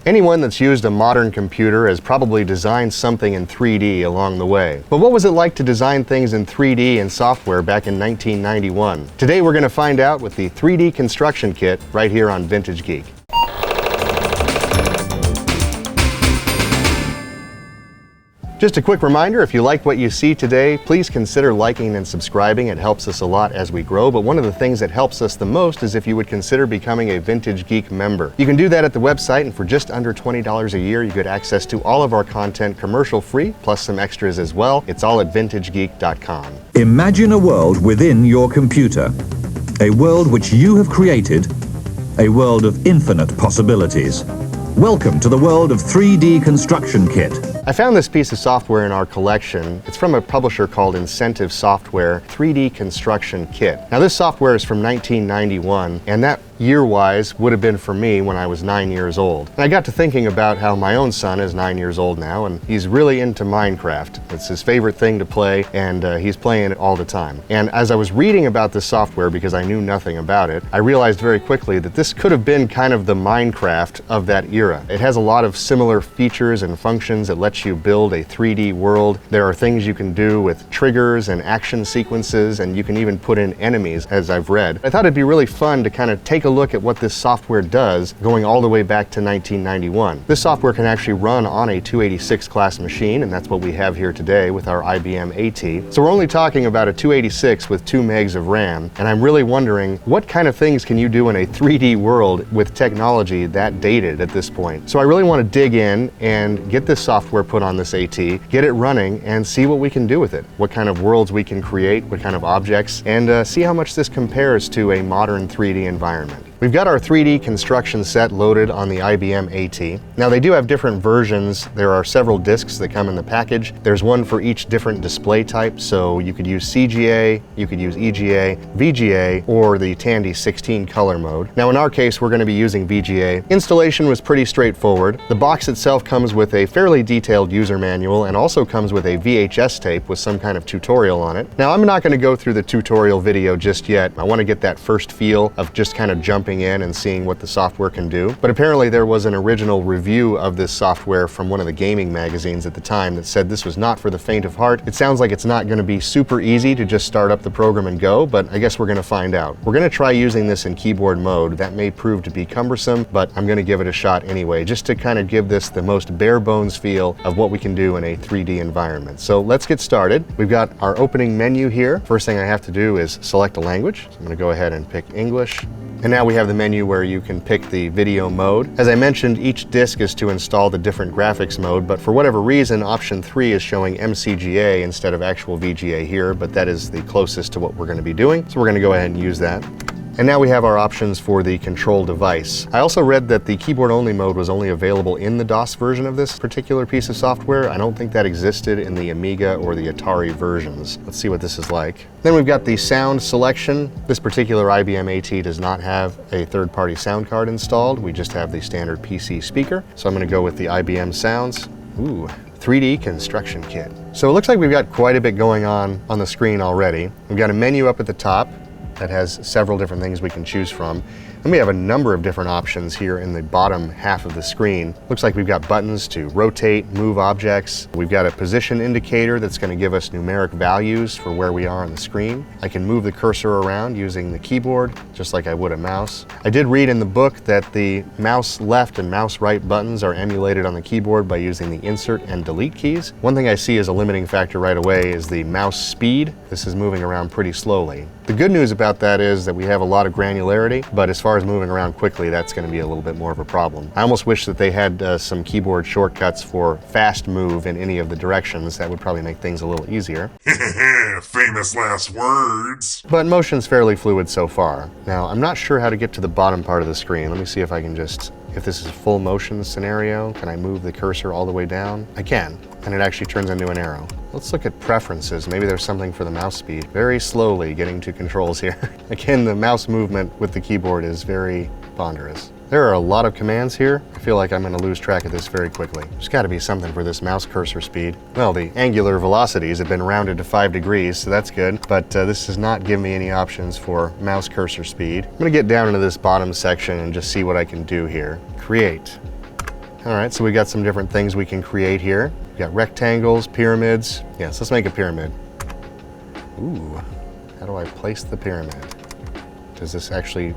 Anyone that's used a modern computer has probably designed something in 3D along the way. But what was it like to design things in 3D in software back in 1991? Today we're going to find out with the 3D construction kit right here on Vintage Geek. Just a quick reminder, if you like what you see today, please consider liking and subscribing. It helps us a lot as we grow, but one of the things that helps us the most is if you would consider becoming a Vintage Geek member. You can do that at the website, and for just under $20 a year, you get access to all of our content commercial free, plus some extras as well. It's all at vintagegeek.com. Imagine a world within your computer, a world which you have created, a world of infinite possibilities. Welcome to the world of 3D Construction Kit. I found this piece of software in our collection. It's from a publisher called Incentive Software, 3D Construction Kit. Now this software is from 1991, and that year-wise would have been for me when I was 9 years old. And I got to thinking about how my own son is 9 years old now, and he's really into Minecraft. It's his favorite thing to play, and he's playing it all the time. And as I was reading about this software, because I knew nothing about it, I realized very quickly that this could have been kind of the Minecraft of that era. It has a lot of similar features and functions. It lets you build a 3D world. There are things you can do with triggers and action sequences, and you can even put in enemies, as I've read. I thought it'd be really fun to kind of take a look at what this software does going all the way back to 1991. This software can actually run on a 286 class machine, and that's what we have here today with our IBM AT. So we're only talking about a 286 with 2 megs of RAM, and I'm really wondering what kind of things can you do in a 3D world with technology that dated at this point. So I really want to dig in and get this software put on this AT, get it running, and see what we can do with it. What kind of worlds we can create, what kind of objects, and see how much this compares to a modern 3D environment. We've got our 3D construction set loaded on the IBM AT. Now they do have different versions. There are several discs that come in the package. There's one for each different display type, so you could use CGA, you could use EGA, VGA, or the Tandy 16 color mode. Now in our case, we're going to be using VGA. Installation was pretty straightforward. The box itself comes with a fairly detailed user manual and also comes with a VHS tape with some kind of tutorial on it. Now I'm not going to go through the tutorial video just yet. I want to get that first feel of just kind of jumping in and seeing what the software can do. But apparently there was an original review of this software from one of the gaming magazines at the time that said this was not for the faint of heart. It sounds like it's not going to be super easy to just start up the program and go, but I guess we're going to find out. We're going to try using this in keyboard mode. That may prove to be cumbersome, but I'm going to give it a shot anyway, just to kind of give this the most bare bones feel of what we can do in a 3D environment. So let's get started. We've got our opening menu here. First thing I have to do is select a language. So I'm going to go ahead and pick English. And now we have the menu where you can pick the video mode. As I mentioned, each disk is to install the different graphics mode, but for whatever reason, option 3 is showing MCGA instead of actual VGA here, but that is the closest to what we're going to be doing. So we're going to go ahead and use that. And now we have our options for the control device. I also read that the keyboard only mode was only available in the DOS version of this particular piece of software. I don't think that existed in the Amiga or the Atari versions. Let's see what this is like. Then we've got the sound selection. This particular IBM AT does not have a third-party sound card installed. We just have the standard PC speaker. So I'm going to go with the IBM sounds. Ooh. 3D construction kit. So it looks like we've got quite a bit going on the screen already. We've got a menu up at the top that has several different things we can choose from. And we have a number of different options here in the bottom half of the screen. Looks like we've got buttons to rotate, move objects. We've got a position indicator that's going to give us numeric values for where we are on the screen. I can move the cursor around using the keyboard, just like I would a mouse. I did read in the book that the mouse left and mouse right buttons are emulated on the keyboard by using the insert and delete keys. One thing I see as a limiting factor right away is the mouse speed. This is moving around pretty slowly. The good news about that is that we have a lot of granularity, but as far as moving around quickly, that's going to be a little bit more of a problem. I almost wish that they had some keyboard shortcuts for fast move in any of the directions. That would probably make things a little easier. Famous last words. But motion's fairly fluid so far. Now, I'm not sure how to get to the bottom part of the screen. Let me see if I can just, if this is a full motion scenario, can I move the cursor all the way down? I can, and it actually turns into an arrow. Let's look at preferences. Maybe there's something for the mouse speed. Very slowly getting to controls here. Again, the mouse movement with the keyboard is very ponderous. There are a lot of commands here. I feel like I'm going to lose track of this very quickly. There's got to be something for this mouse cursor speed. Well, the angular velocities have been rounded to 5 degrees, so that's good. But this does not give me any options for mouse cursor speed. I'm going to get down into this bottom section and just see what I can do here. Create. All right, so we got some different things we can create here. We got rectangles, pyramids. Yes, let's make a pyramid. Ooh, how do I place the pyramid? Does this actually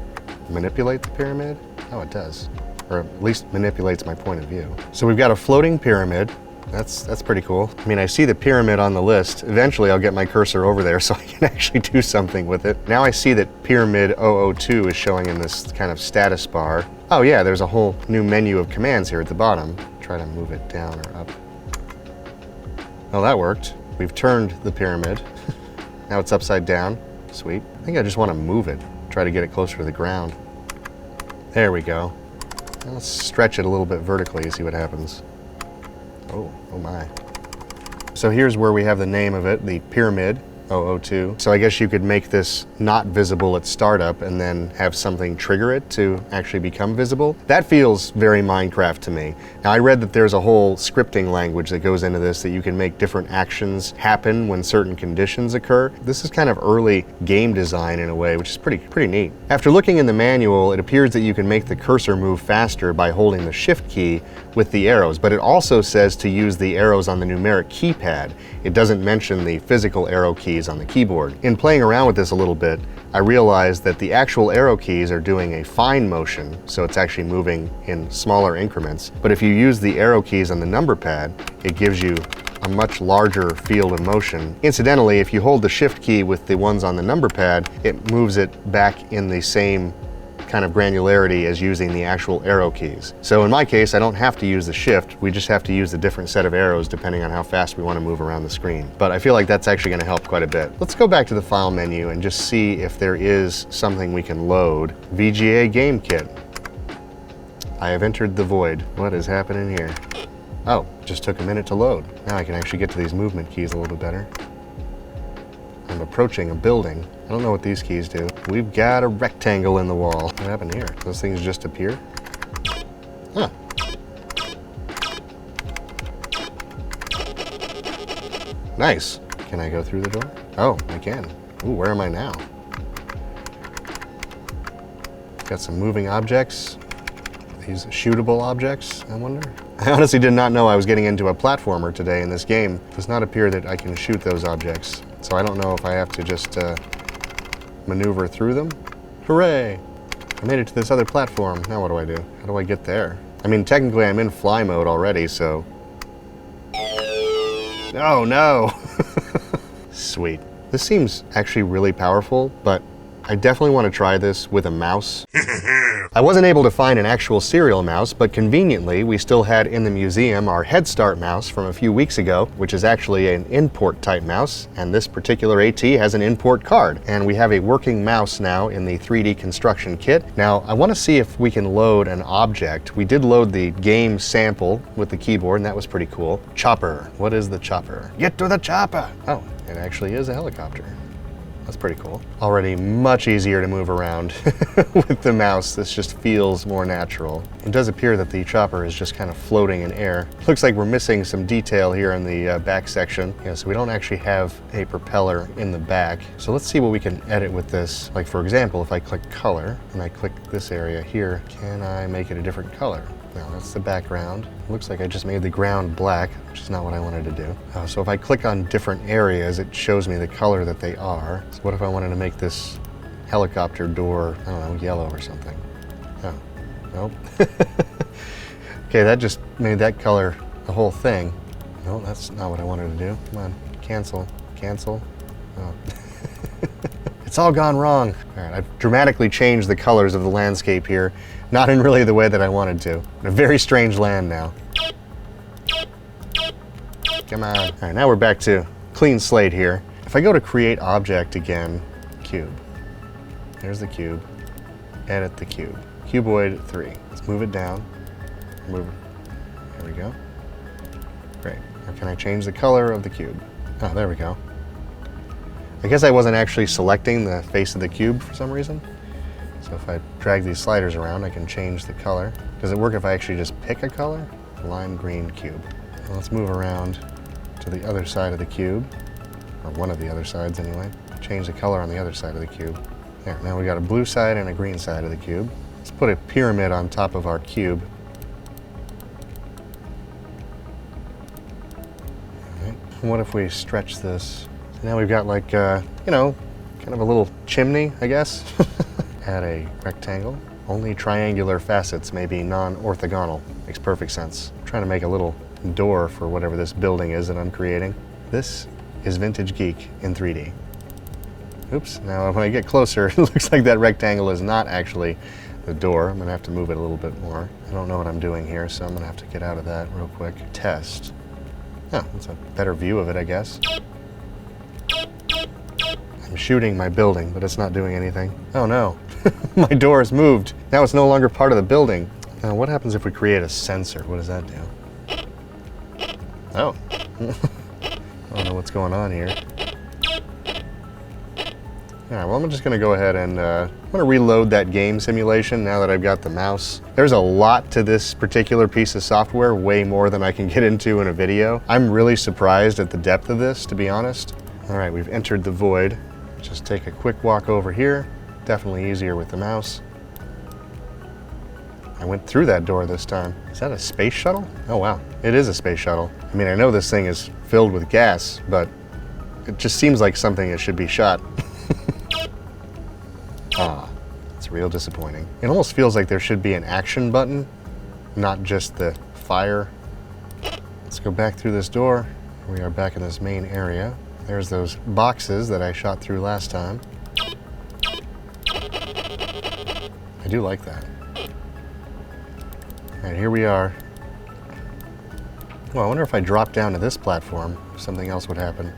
manipulate the pyramid? Oh, it does. Or at least manipulates my point of view. So we've got a floating pyramid. That's pretty cool. I mean, I see the pyramid on the list. Eventually I'll get my cursor over there so I can actually do something with it. Now I see that pyramid 002 is showing in this kind of status bar. Oh yeah, there's a whole new menu of commands here at the bottom. Try to move it down or up. Oh, that worked. We've turned the pyramid. Now it's upside down. Sweet. I think I just want to move it. Try to get it closer to the ground. There we go. Now let's stretch it a little bit vertically and see what happens. Oh my. So here's where we have the name of it, the pyramid 002. So I guess you could make this not visible at startup and then have something trigger it to actually become visible. That feels very Minecraft to me. Now I read that there's a whole scripting language that goes into this, that you can make different actions happen when certain conditions occur. This is kind of early game design in a way, which is pretty neat. After looking in the manual, it appears that you can make the cursor move faster by holding the shift key with the arrows, but it also says to use the arrows on the numeric keypad. It doesn't mention the physical arrow keys on the keyboard. In playing around with this a little bit, I realized that the actual arrow keys are doing a fine motion, so it's actually moving in smaller increments. But if you use the arrow keys on the number pad, it gives you a much larger field of motion. Incidentally, if you hold the shift key with the ones on the number pad, it moves it back in the same kind of granularity as using the actual arrow keys. So in my case, I don't have to use the shift, we just have to use a different set of arrows depending on how fast we want to move around the screen. But I feel like that's actually going to help quite a bit. Let's go back to the file menu and just see if there is something we can load. VGA game kit. I have entered the void. What is happening here? Oh, just took a minute to load. Now I can actually get to these movement keys a little bit better. I'm approaching a building. I don't know what these keys do. We've got a rectangle in the wall. What happened here? Those things just appear? Huh. Nice. Can I go through the door? Oh, I can. Ooh, where am I now? Got some moving objects. These shootable objects, I wonder? I honestly did not know I was getting into a platformer today in this game. It does not appear that I can shoot those objects. So I don't know if I have to just maneuver through them. Hooray! I made it to this other platform. Now what do I do? How do I get there? I mean, technically I'm in fly mode already, so... Oh no! Sweet. This seems actually really powerful, but I definitely want to try this with a mouse. I wasn't able to find an actual serial mouse, but conveniently we still had in the museum our Head Start mouse from a few weeks ago, which is actually an import type mouse, and this particular AT has an import card. And we have a working mouse now in the 3D construction kit. Now I want to see if we can load an object. We did load the game sample with the keyboard, and that was pretty cool. Chopper. What is the chopper? Get to the chopper! Oh, it actually is a helicopter. That's pretty cool. Already much easier to move around with the mouse. This just feels more natural. It does appear that the chopper is just kind of floating in air. Looks like we're missing some detail here in the back section. Yeah, so we don't actually have a propeller in the back. So let's see what we can edit with this. Like for example, if I click color and I click this area here, can I make it a different color? No, that's the background. Looks like I just made the ground black, which is not what I wanted to do. So if I click on different areas, it shows me the color that they are. So what if I wanted to make this helicopter door, I don't know, yellow or something? Oh, nope. Okay, that just made that color the whole thing. No, that's not what I wanted to do. Come on, cancel, cancel. Oh. It's all gone wrong. All right, I've dramatically changed the colors of the landscape here. Not in really the way that I wanted to. In a very strange land now. Come on. All right, now we're back to clean slate here. If I go to create object again, cube. There's the cube. Edit the cube. Cuboid 3. Let's move it down. Move it. There we go. Great. Now can I change the color of the cube? Oh, there we go. I guess I wasn't actually selecting the face of the cube for some reason. So if I drag these sliders around, I can change the color. Does it work if I actually just pick a color? Lime green cube. Well, let's move around to the other side of the cube, or one of the other sides anyway. Change the color on the other side of the cube. There, now we got a blue side and a green side of the cube. Let's put a pyramid on top of our cube. What if we stretch this? Now we've got like, you know, kind of a little chimney, I guess. Add a rectangle. Only triangular facets may be non-orthogonal. Makes perfect sense. I'm trying to make a little door for whatever this building is that I'm creating. This is Vintage Geek in 3D. Oops, now when I get closer, it looks like that rectangle is not actually the door. I'm gonna have to move it a little bit more. I don't know what I'm doing here, so I'm gonna have to get out of that real quick. Test. Oh, that's a better view of it, I guess. I'm shooting my building, but it's not doing anything. Oh no, my door has moved. Now it's no longer part of the building. Now what happens if we create a sensor? What does that do? Oh. I don't know what's going on here. All right, well, I'm just gonna go ahead and I'm gonna reload that game simulation now that I've got the mouse. There's a lot to this particular piece of software, way more than I can get into in a video. I'm really surprised at the depth of this, to be honest. All right, we've entered the void. Just take a quick walk over here. Definitely easier with the mouse. I went through that door this time. Is that a space shuttle? Oh wow, it is a space shuttle. I mean, I know this thing is filled with gas, but it just seems like something that should be shot. Ah, it's real disappointing. It almost feels like there should be an action button, not just the fire. Let's go back through this door. We are back in this main area. There's those boxes that I shot through last time. I do like that. All right, here we are. Well, I wonder if I drop down to this platform, if something else would happen.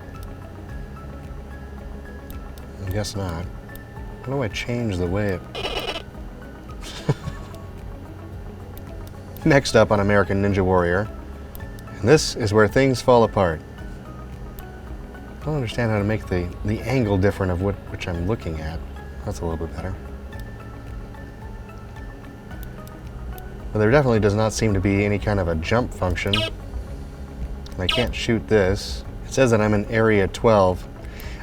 I guess not. How do I change the way it... Next up on American Ninja Warrior. And this is where things fall apart. I don't understand how to make the angle different of which I'm looking at. That's a little bit better. But there definitely does not seem to be any kind of a jump function. And I can't shoot this. It says that I'm in area 12.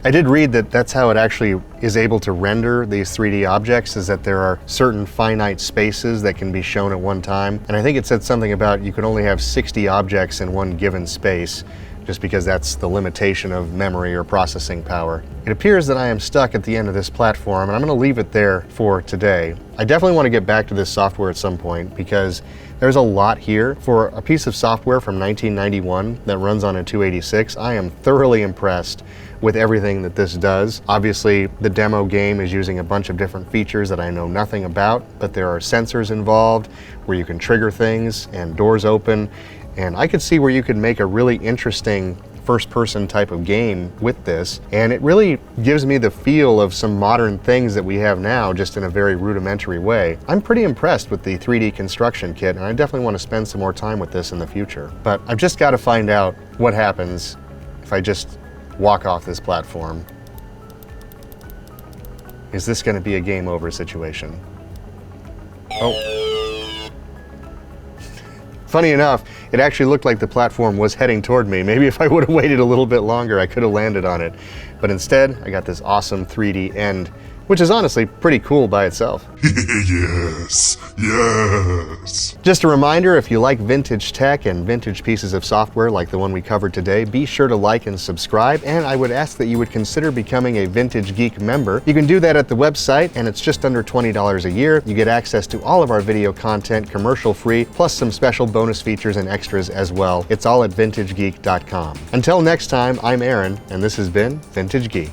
I did read that that's how it actually is able to render these 3D objects, is that there are certain finite spaces that can be shown at one time. And I think it said something about you could only have 60 objects in one given space, just because that's the limitation of memory or processing power. It appears that I am stuck at the end of this platform, and I'm gonna leave it there for today. I definitely want to get back to this software at some point, because there's a lot here. For a piece of software from 1991 that runs on a 286, I am thoroughly impressed with everything that this does. Obviously, the demo game is using a bunch of different features that I know nothing about, but there are sensors involved where you can trigger things and doors open. And I could see where you could make a really interesting first-person type of game with this. And it really gives me the feel of some modern things that we have now, just in a very rudimentary way. I'm pretty impressed with the 3D construction kit, and I definitely want to spend some more time with this in the future. But I've just got to find out what happens if I just walk off this platform. Is this going to be a game over situation? Oh. Funny enough, it actually looked like the platform was heading toward me. Maybe if I would have waited a little bit longer, I could have landed on it. But instead, I got this awesome 3D end, which is honestly pretty cool by itself. Yes, yes. Just a reminder, if you like vintage tech and vintage pieces of software like the one we covered today, be sure to like and subscribe, and I would ask that you would consider becoming a Vintage Geek member. You can do that at the website, and it's just under $20 a year. You get access to all of our video content commercial free, plus some special bonus features and extras as well. It's all at vintagegeek.com. Until next time, I'm Aaron, and this has been Vintage Geek.